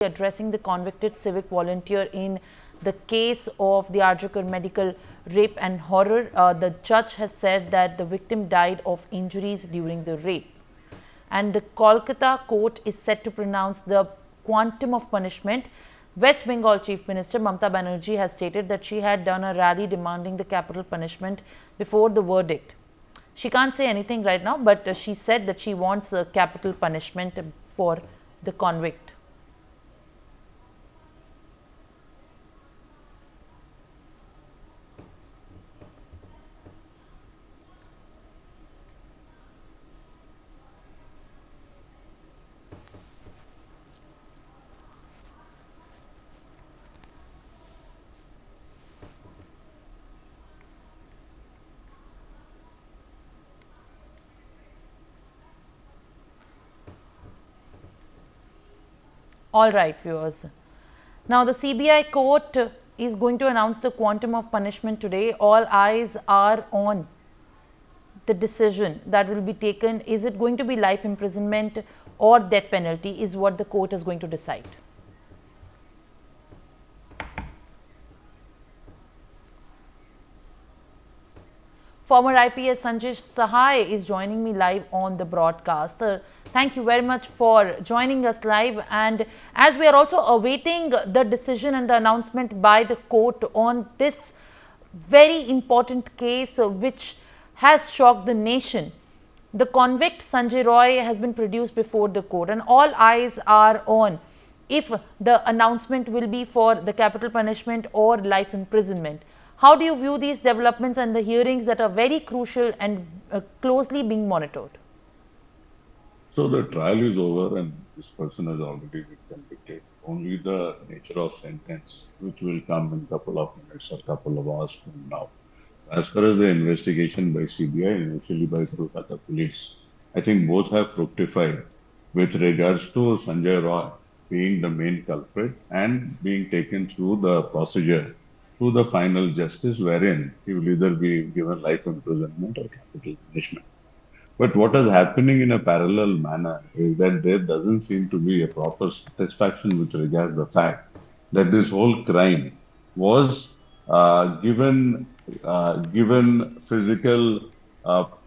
addressing the convicted civic volunteer in the case of the Arjikar medical rape and horror. The judge has said that the victim died of injuries during the rape. And the Kolkata court is set to pronounce the quantum of punishment. West Bengal Chief Minister Mamata Banerjee has stated that she had done a rally demanding the capital punishment before the verdict. She can't say anything right now, but she said that she wants a capital punishment for the convict. All right, viewers. Now, the CBI court is going to announce the quantum of punishment today. All eyes are on the decision that will be taken. Is it going to be life imprisonment or death penalty is what the court is going to decide. Former IPS Sanjay Roy is joining me live on the broadcast. Thank you very much for joining us live. And as we are also awaiting the decision and the announcement by the court on this very important case which has shocked the nation, the convict Sanjay Roy has been produced before the court, and all eyes are on if the announcement will be for the capital punishment or life imprisonment. How do you view these developments and the hearings that are very crucial and closely being monitored? So the trial is over and this person has already been convicted. Only the nature of sentence, which will come in a couple of minutes or couple of hours from now. As far as the investigation by CBI, initially by Kolkata police, I think both have fructified with regards to Sanjay Roy being the main culprit and being taken through the procedure to the final justice, wherein he will either be given life imprisonment or capital punishment. But what is happening in a parallel manner is that there doesn't seem to be a proper satisfaction with regards to the fact that this whole crime was given physical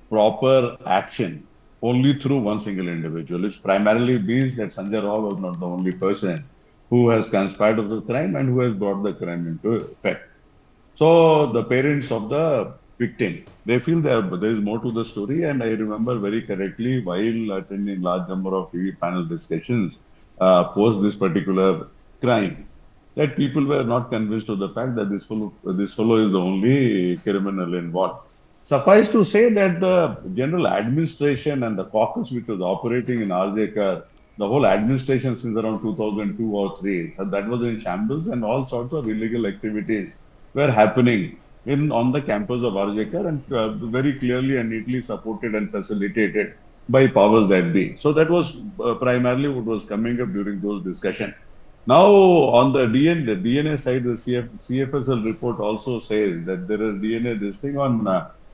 proper action only through one single individual. It primarily means that Sanjay Roy was not the only person who has conspired of the crime and who has brought the crime into effect. So the parents of the victim, they feel there is more to the story, and I remember very correctly while attending large number of TV panel discussions post this particular crime, that people were not convinced of the fact that this fellow is the only criminal involved. Suffice to say that the general administration and the caucus which was operating in RJK, the whole administration since around 2002 or 3, that was in shambles, and all sorts of illegal activities were happening on the campus of RJK, and very clearly and neatly supported and facilitated by powers that be. So that was primarily what was coming up during those discussions. Now, on the DNA side, the CFSL report also says that there is DNA listing on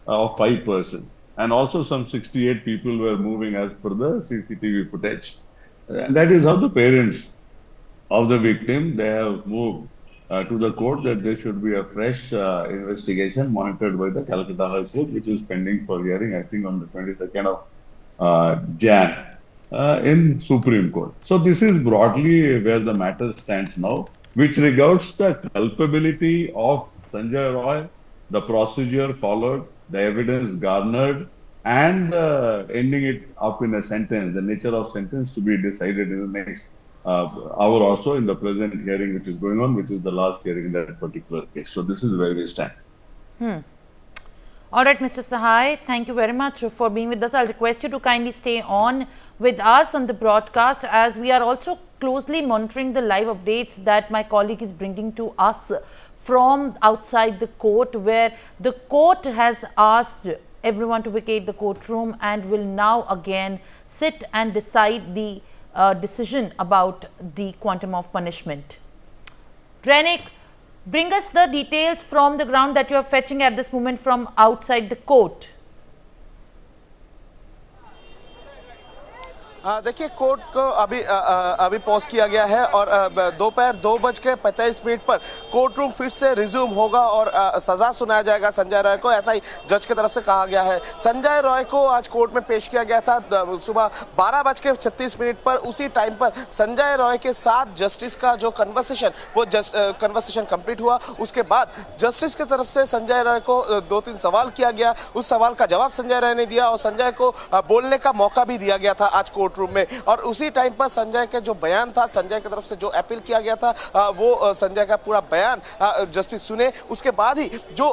of 5 persons, and also some 68 people were moving as per the CCTV footage. And that is how the parents of the victim, they have moved to the court that there should be a fresh investigation monitored by the Calcutta High Court, which is pending for hearing, I think, on the 22nd of Jan in Supreme Court. So this is broadly where the matter stands now. Which regards the culpability of Sanjay Roy, the procedure followed, the evidence garnered, and ending it up in a sentence, the nature of sentence to be decided in the next hour or so in the present hearing which is going on, which is the last hearing in that particular case. So this is where we stand. All right, Mr. Sahai, thank you very much for being with us. I'll request you to kindly stay on with us on the broadcast, as we are also closely monitoring the live updates that my colleague is bringing to us from outside the court, where the court has asked everyone to vacate the courtroom and will now again sit and decide the decision about the quantum of punishment. Renik, bring us the details from the ground that you are fetching at this moment from outside the court. देखिए court को अभी pause किया गया है और दोपहर 2:45 पर court room फिर से रिज्यूम होगा और सजा सुनाया जाएगा संजय रॉय को, ऐसा ही जज की तरफ से कहा गया है। संजय रॉय को आज कोर्ट में पेश किया गया था सुबह 12:36 पर। उसी टाइम पर संजय रॉय के साथ जस्टिस का जो कन्वर्सेशन कंप्लीट हुआ। उसके बाद जस्टिस की तरफ से संजय रॉय को 2-3 सवाल किया गया। उस सवाल का जवाब संजय रॉय ने दिया और संजय को बोलने का मौका भी दिया गया था आज कोर्ट रूम में। और उसी टाइम पर संजय का जो बयान था, संजय की तरफ से जो अपील किया गया था, वो संजय का पूरा बयान जस्टिस सुने। उसके बाद ही जो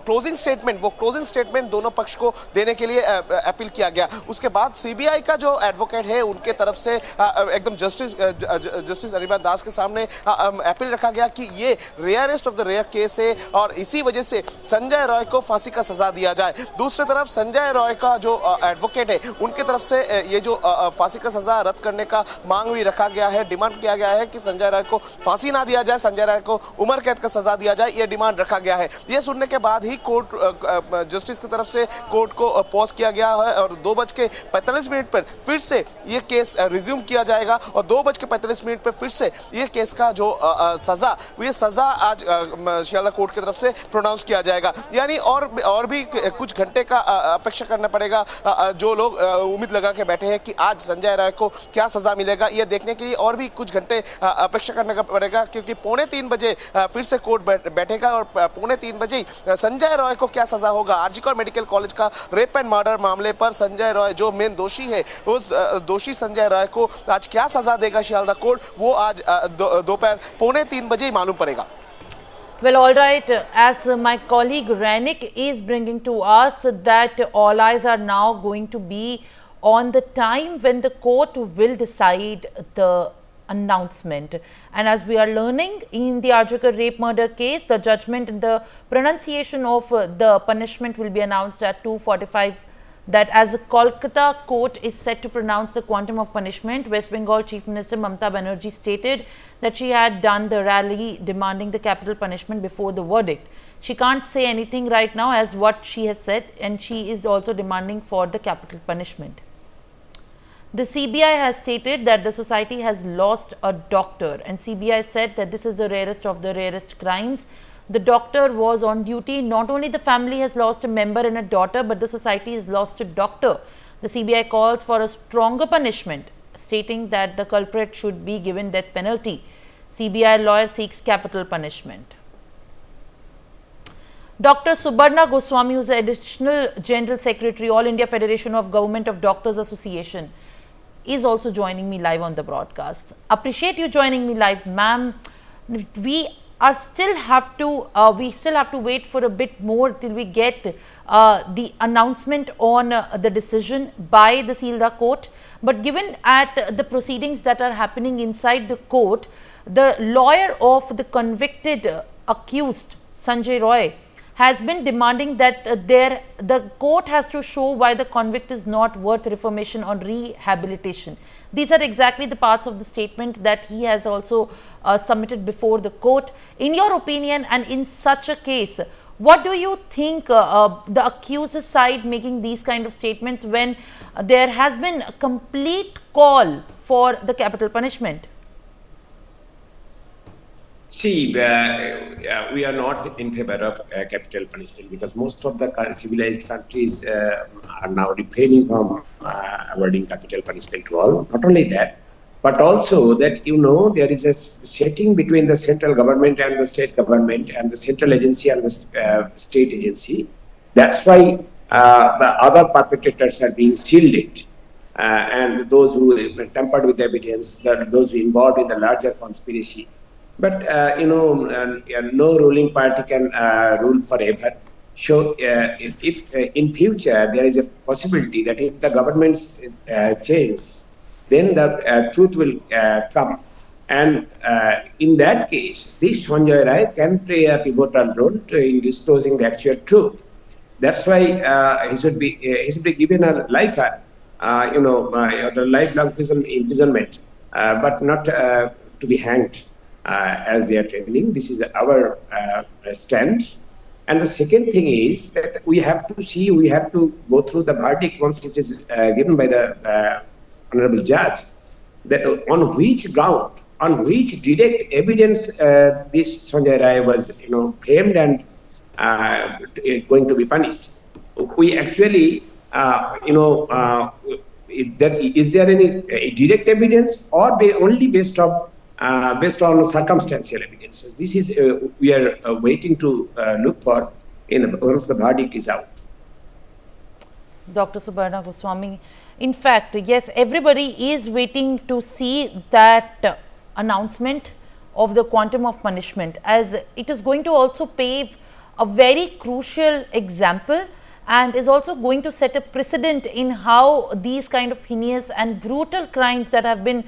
क्लोजिंग स्टेटमेंट दोनों पक्ष को देने के लिए अपील किया गया। उसके बाद सीबीआई का जो एडवोकेट है उनके तरफ से एकदम जस्टिस अनिरुद्ध दास के सामने अपील रखा गया कि ये rarest of the rare case है और इसी वजह से संजय रॉय को फांसी का सजा दिया जाए। दूसरी तरफ संजय रॉय का जो एडवोकेट है उनके तरफ से ये जो फांसी का सजा रद्द करने का मांग भी रखा गया है। डिमांड किया गया है कि संजय रॉय को फांसी ना दिया जाए, संजय रॉय को उम्र कैद का सजा दिया जाए, ये डिमांड रखा गया है। ये सुनने के बाद ही कोर्ट जस्टिस की तरफ से कोर्ट को पॉज किया गया है और 2:45 पर फिर से ये केस रिज्यूम किया जाएगा और 2:45 पर फिर से ये केस का जो सजा आज शियाला कोर्ट की तरफ से प्रोनाउंस किया जाएगा। यानी और भी कुछ घंटे का अपेक्षा करना पड़ेगा। जो लोग उम्मीद लगा के बैठे हैं कि आज संजय रॉय को क्या सजा मिलेगा, ये देखने के लिए और भी कुछ घंटे अपेक्षा करने का पड़ेगा, क्योंकि 2:45 बजे फिर से कोर्ट बैठेगा और 2:45 बजे संजय रॉय को क्या सजा होगा। आरजीकर मेडिकल कॉलेज का रेप एंड मर्डर मामले पर संजय रॉय जो मेन दोषी है, उस दोषी संजय रॉय को आज क्या सजा देगा शियाला कोर्ट, वो आज दोपहर 2:45 बजे ही मालूम पड़ेगा। Well, all right. As my colleague Ranik is bringing to us that all eyes are now going to be on the time when the court will decide the announcement. And as we are learning in the Arjikar rape murder case, the judgment and the pronunciation of the punishment will be announced at 2:45. That as the Kolkata Court is set to pronounce the quantum of punishment, West Bengal Chief Minister Mamata Banerjee stated that she had done the rally demanding the capital punishment before the verdict. She can't say anything right now as what she has said, and she is also demanding for the capital punishment. The CBI has stated that the society has lost a doctor, and CBI said that this is the rarest of the rarest crimes. The doctor was on duty. Not only the family has lost a member and a daughter, but the society has lost a doctor. The CBI calls for a stronger punishment, stating that the culprit should be given death penalty. CBI lawyer seeks capital punishment. Dr. Subarna Goswami, who is the Additional General Secretary, All India Federation of Government of Doctors Association, is also joining me live on the broadcast. Appreciate you joining me live, ma'am. We still have to wait for a bit more till we get the announcement on the decision by the Sealdah court. But given at the proceedings that are happening inside the court, the lawyer of the convicted accused Sanjay Roy has been demanding that the court has to show why the convict is not worth reformation or rehabilitation. These are exactly the parts of the statement that he has also submitted before the court. In your opinion, and in such a case, what do you think the accused side making these kind of statements when there has been a complete call for the capital punishment? See, we are not in favor of capital punishment because most of the civilized countries are now refraining from awarding capital punishment to all. Not only that, but also that, there is a setting between the central government and the state government and the central agency and the state agency. That's why the other perpetrators are being shielded. And those who tampered with the evidence, those who involved in the larger conspiracy. But, no ruling party can rule forever. So, if in future there is a possibility that if the governments change, then the truth will come. And in that case, this Sanjay Roy can play a pivotal role in disclosing the actual truth. That's why he should be given a life, the lifelong imprisonment, but not to be hanged. As they are training. This is our stand. And the second thing is that we have to go through the verdict once it is given by the honorable judge, that on which ground, on which direct evidence this Sanjay Roy was, framed and going to be punished. We actually, is there any direct evidence or only based on circumstantial evidences? This is we are waiting to look for once the verdict is out. Dr. Subarna Goswami. In fact, yes, everybody is waiting to see that announcement of the quantum of punishment, as it is going to also pave a very crucial example and is also going to set a precedent in how these kind of heinous and brutal crimes that have been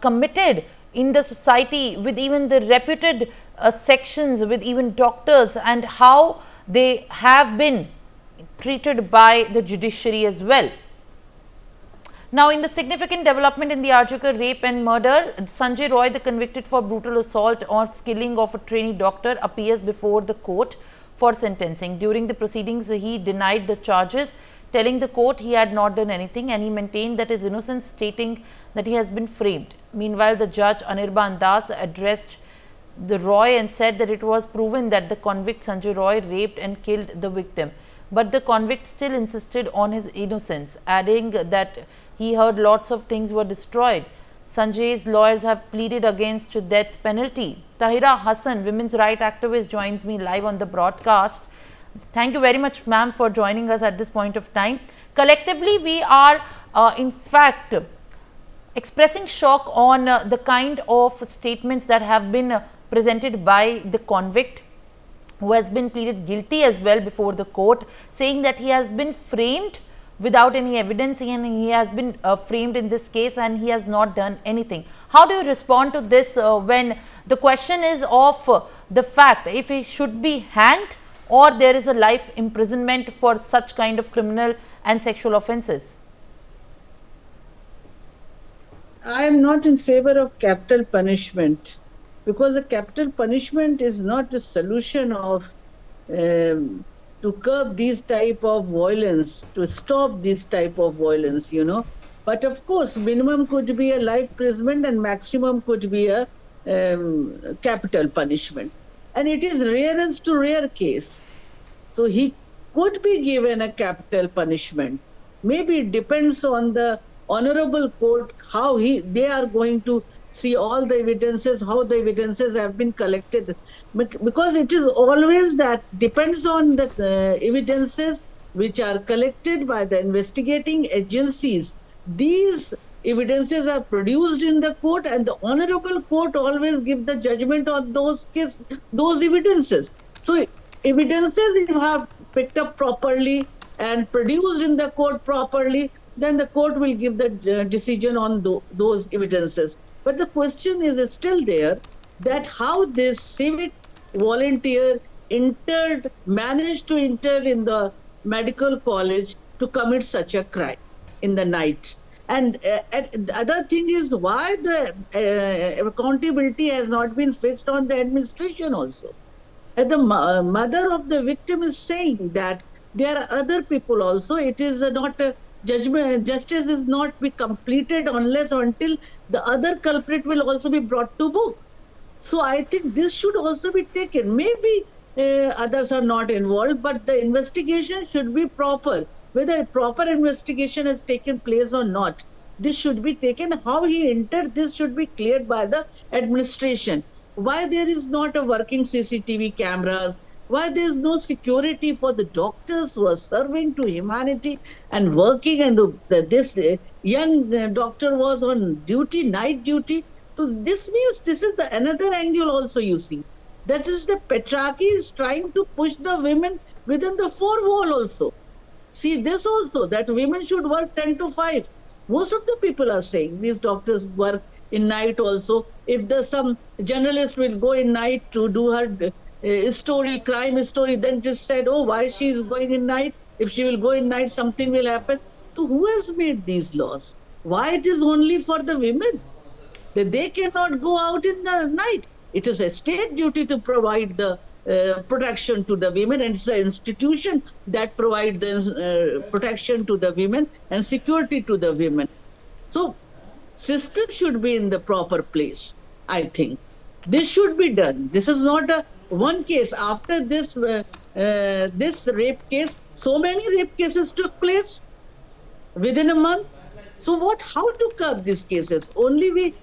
committed in the society with even the reputed sections, with even doctors, and how they have been treated by the judiciary as well. Now, in the significant development in the Arjikar rape and murder, Sanjay Roy, the convicted for brutal assault or killing of a trainee doctor, appears before the court for sentencing. During the proceedings, he denied the charges, telling the court he had not done anything, and he maintained that his innocence, stating that he has been framed. Meanwhile, the judge Anirban Das addressed the Roy and said that it was proven that the convict Sanjay Roy raped and killed the victim. But the convict still insisted on his innocence, adding that he heard lots of things were destroyed. Sanjay's lawyers have pleaded against death penalty. Tahira Hassan, women's rights activist, joins me live on the broadcast. Thank you very much, ma'am, for joining us at this point of time. Collectively, we are in fact expressing shock on the kind of statements that have been presented by the convict, who has been pleaded guilty as well before the court, saying that he has been framed without any evidence, and he has been framed in this case and he has not done anything. How do you respond to this when the question is of the fact if he should be hanged or there is a life imprisonment for such kind of criminal and sexual offences? I am not in favor of capital punishment, because a capital punishment is not the solution of to curb these type of violence, to stop this type of violence, But of course, minimum could be a life imprisonment and maximum could be a capital punishment. And it is rarest to rare case. So he could be given a capital punishment. Maybe it depends on the honorable court, how they are going to see all the evidences, how the evidences have been collected. Because it is always that depends on the evidences which are collected by the investigating agencies. These evidences are produced in the court, and the honorable court always give the judgment on those evidences. So evidences, if you have picked up properly and produced in the court properly, then the court will give the decision on those evidences. But the question is still there, that how this civic volunteer managed to enter in the medical college to commit such a crime in the night. And the other thing is why the accountability has not been fixed on the administration also. And the mother of the victim is saying that there are other people also. It is not a judgment. Justice is not be completed unless or until the other culprit will also be brought to book. So I think this should also be taken. Maybe others are not involved, but the investigation should be proper. Whether a proper investigation has taken place or not, this should be taken. How he entered, this should be cleared by the administration. Why there is not a working CCTV cameras? Why there is no security for the doctors who are serving to humanity and working, and this young doctor was on duty, night duty. So this means this is another angle also you see. That is the patriarchy is trying to push the women within the four wall also. See this also, that women should work 10 to 5. Most of the people are saying these doctors work in night also. If there's some journalist will go in night to do her crime story, then just said, oh, why she is going in night? If she will go in night, something will happen. So who has made these laws? Why it is only for the women? That they cannot go out in the night. It is a state duty to provide the protection to the women, and it's an institution that provides the protection to the women and security to the women. So system should be in the proper place, I think. This should be done. This is not a one case. After this rape case, so many rape cases took place within a month. So what? How to curb these cases? Only we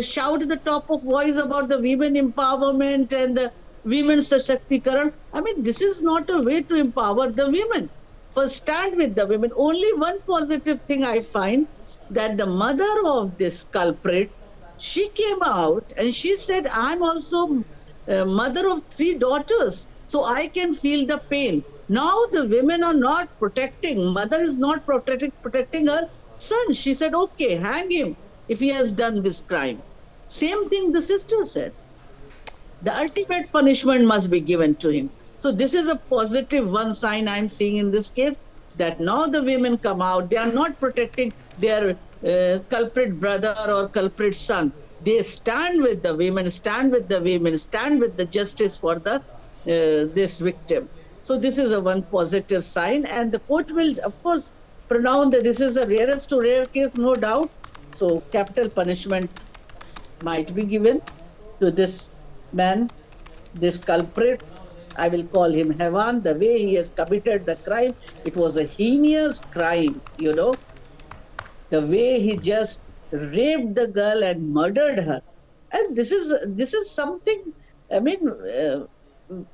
shout at the top of voice about the women empowerment and the women Sashakti. I mean, this is not a way to empower the women. First, stand with the women. Only one positive thing I find, that the mother of this culprit, she came out and she said, "I'm also mother of three daughters, so I can feel the pain." Now the women are not protecting, mother is not protecting her son. She said, "Okay, hang him if he has done this crime." Same thing the sister said. The ultimate punishment must be given to him. So this is a positive one sign I'm seeing in this case, that now the women come out. They are not protecting their culprit brother or culprit son. They stand with the women, stand with the women, stand with the justice for the this victim. So this is a one positive sign, and the court will, of course, pronounce that this is a rarest to rare case, no doubt. So capital punishment might be given to this man, this culprit. I will call him Hewan. The way he has committed the crime, it was a heinous crime, you know. The way he just raped the girl and murdered her. And this is something, I mean,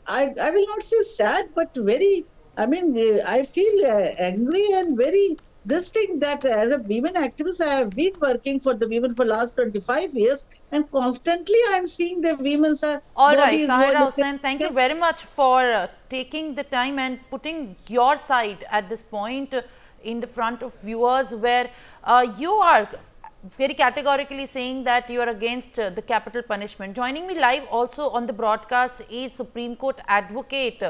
I will not say sad, but very, I mean, I feel angry and very, this thing that as a women activist, I have been working for the women for last 25 years, and constantly I'm seeing the women's All body right, is Tahira violated. Hussain, thank you very much for taking the time and putting your side at this point in the front of viewers, where you are very categorically saying that you are against the capital punishment. Joining me live also on the broadcast is Supreme Court advocate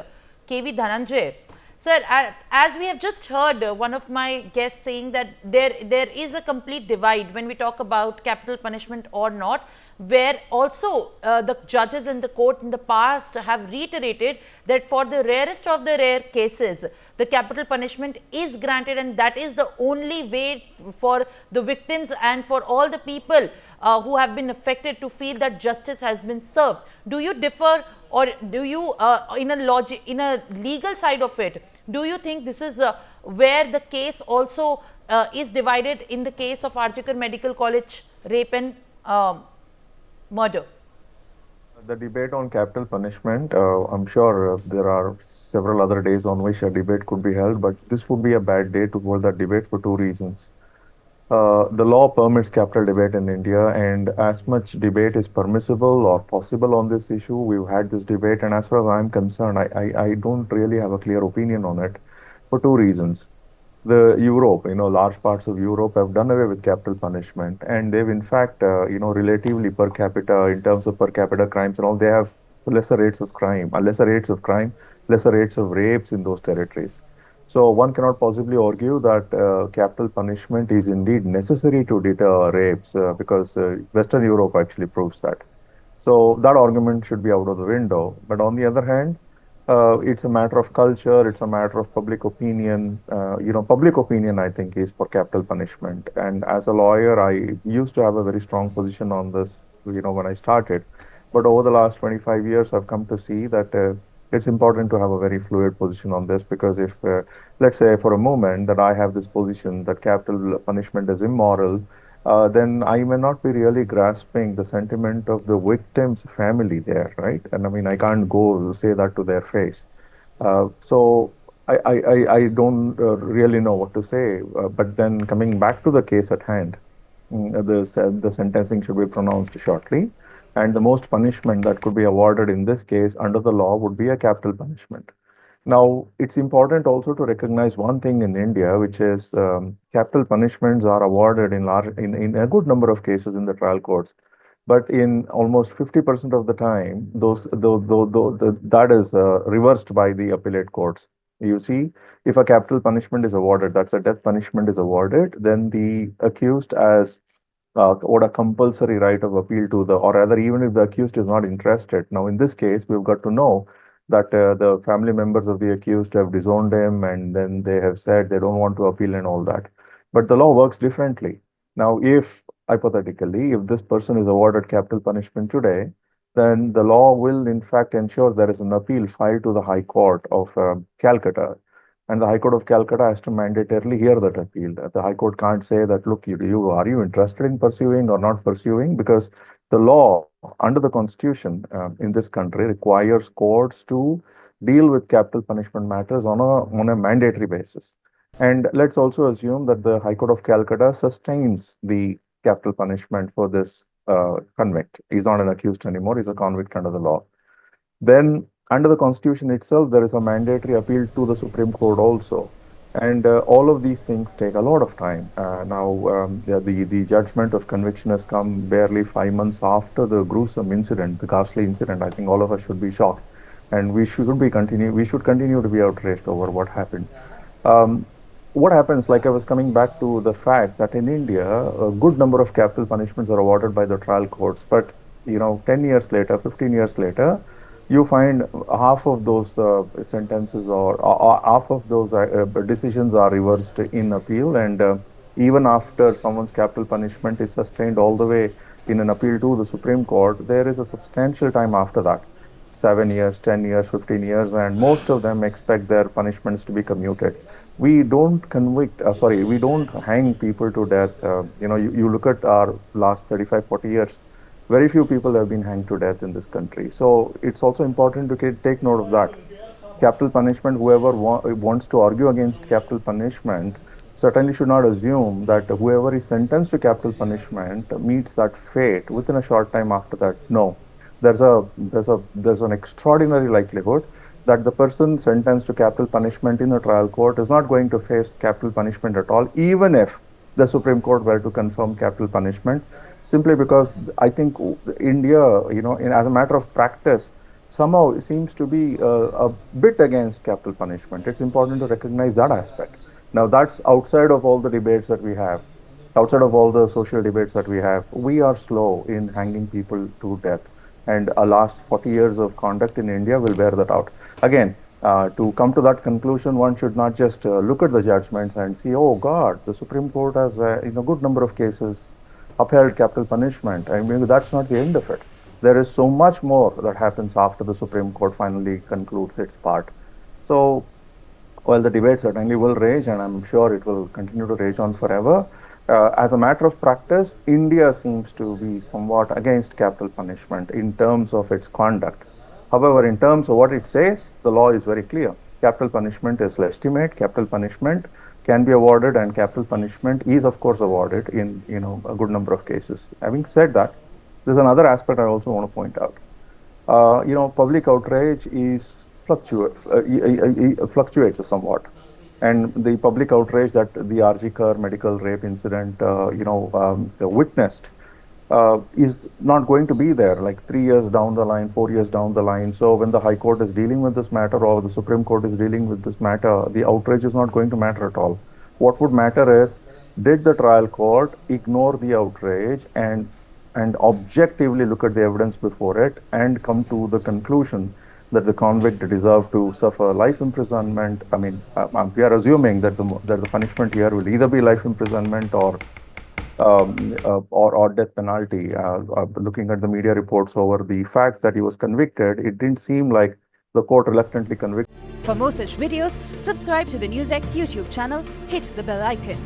KV Dhananjay. Sir, as we have just heard one of my guests saying that there is a complete divide when we talk about capital punishment or not, where also the judges in the court in the past have reiterated that for the rarest of the rare cases, the capital punishment is granted, and that is the only way for the victims and for all the people who have been affected to feel that justice has been served. Do you differ, or do you in a legal side of it, do you think this is where the case also is divided in the case of Arjikar Medical College rape and murder? The debate on capital punishment, I'm sure there are several other days on which a debate could be held, but this would be a bad day to hold that debate for two reasons. The law permits capital debate in India, and as much debate is permissible or possible on this issue, we've had this debate, and as far as I'm concerned, I don't really have a clear opinion on it for two reasons. The Europe, large parts of Europe have done away with capital punishment, and they've in fact, relatively per capita, in terms of per capita crimes and all, they have lesser rates of crime, lesser rates of rapes in those territories. So one cannot possibly argue that capital punishment is indeed necessary to deter rapes because Western Europe actually proves that. So that argument should be out of the window. But on the other hand, it's a matter of culture, it's a matter of public opinion. Public opinion, I think, is for capital punishment. And as a lawyer, I used to have a very strong position on this, when I started. But over the last 25 years, I've come to see that it's important to have a very fluid position on this, because if, let's say for a moment that I have this position that capital punishment is immoral, then I may not be really grasping the sentiment of the victim's family there, right? And I mean, I can't go say that to their face. So I don't really know what to say. But then coming back to the case at hand, the sentencing should be pronounced shortly. And the most punishment that could be awarded in this case under the law would be a capital punishment. Now, it's important also to recognize one thing in India, which is capital punishments are awarded in a good number of cases in the trial courts. But in almost 50% of the time, that is reversed by the appellate courts. You see, if a capital punishment is awarded, that's a death punishment is awarded, then the accused has owed a compulsory right of appeal to or rather, even if the accused is not interested. Now, in this case, we've got to know that the family members of the accused have disowned him, and then they have said they don't want to appeal and all that. But the law works differently. Now, if hypothetically, if this person is awarded capital punishment today, then the law will in fact ensure there is an appeal filed to the High Court of Calcutta. And the High Court of Calcutta has to mandatorily hear that appeal. The High Court can't say that, look, are you interested in pursuing or not pursuing? Because the law under the Constitution in this country requires courts to deal with capital punishment matters on a mandatory basis. And let's also assume that the High Court of Calcutta sustains the capital punishment for this convict. He's not an accused anymore, he's a convict under the law. Then, under the Constitution itself, there is a mandatory appeal to the Supreme Court also. And all of these things take a lot of time. The judgment of conviction has come barely 5 months after the gruesome incident, the ghastly incident. I think all of us should be shocked, and we should continue to be outraged over what happened. What happens, like I was coming back to the fact that in India, a good number of capital punishments are awarded by the trial courts, but 10 years later, 15 years later, you find half of those sentences or half of those decisions are reversed in appeal, and even after someone's capital punishment is sustained all the way in an appeal to the Supreme Court, there is a substantial time after that. 7 years, 10 years, 15 years, and most of them expect their punishments to be commuted. We don't we don't hang people to death. You look at our last 35, 40 years, very few people have been hanged to death in this country. So it's also important to take note of that. Capital punishment, whoever wants to argue against capital punishment certainly should not assume that whoever is sentenced to capital punishment meets that fate within a short time after that. No, there's an extraordinary likelihood that the person sentenced to capital punishment in a trial court is not going to face capital punishment at all, even if the Supreme Court were to confirm capital punishment, simply because I think India, as a matter of practice, somehow seems to be a bit against capital punishment. It's important to recognize that aspect. Now, that's outside of all the debates that we have, outside of all the social debates that we have. We are slow in hanging people to death. And our last 40 years of conduct in India will bear that out. Again, to come to that conclusion, one should not just look at the judgments and see, oh God, the Supreme Court has in a good number of cases upheld capital punishment. I mean, that's not the end of it. There is so much more that happens after the Supreme Court finally concludes its part. So, while the debate certainly will rage, and I'm sure it will continue to rage on forever, as a matter of practice, India seems to be somewhat against capital punishment in terms of its conduct. However, in terms of what it says, the law is very clear. Capital punishment is legitimate. Capital punishment can be awarded, and capital punishment is, of course, awarded in a good number of cases. Having said that, there's another aspect I also want to point out. Public outrage is fluctuates somewhat. And the public outrage that the RG Kar medical rape incident, witnessed is not going to be there like 3 years down the line, 4 years down the line. So when the High Court is dealing with this matter or the Supreme Court is dealing with this matter, the outrage is not going to matter at all. What would matter is, did the trial court ignore the outrage and objectively look at the evidence before it and come to the conclusion that the convict deserved to suffer life imprisonment? I mean, we are assuming that the punishment here will either be life imprisonment or death penalty. Looking at the media reports over the fact that he was convicted, it didn't seem like the court reluctantly convicted. For more such videos, subscribe to the Newsx YouTube channel, hit the bell icon.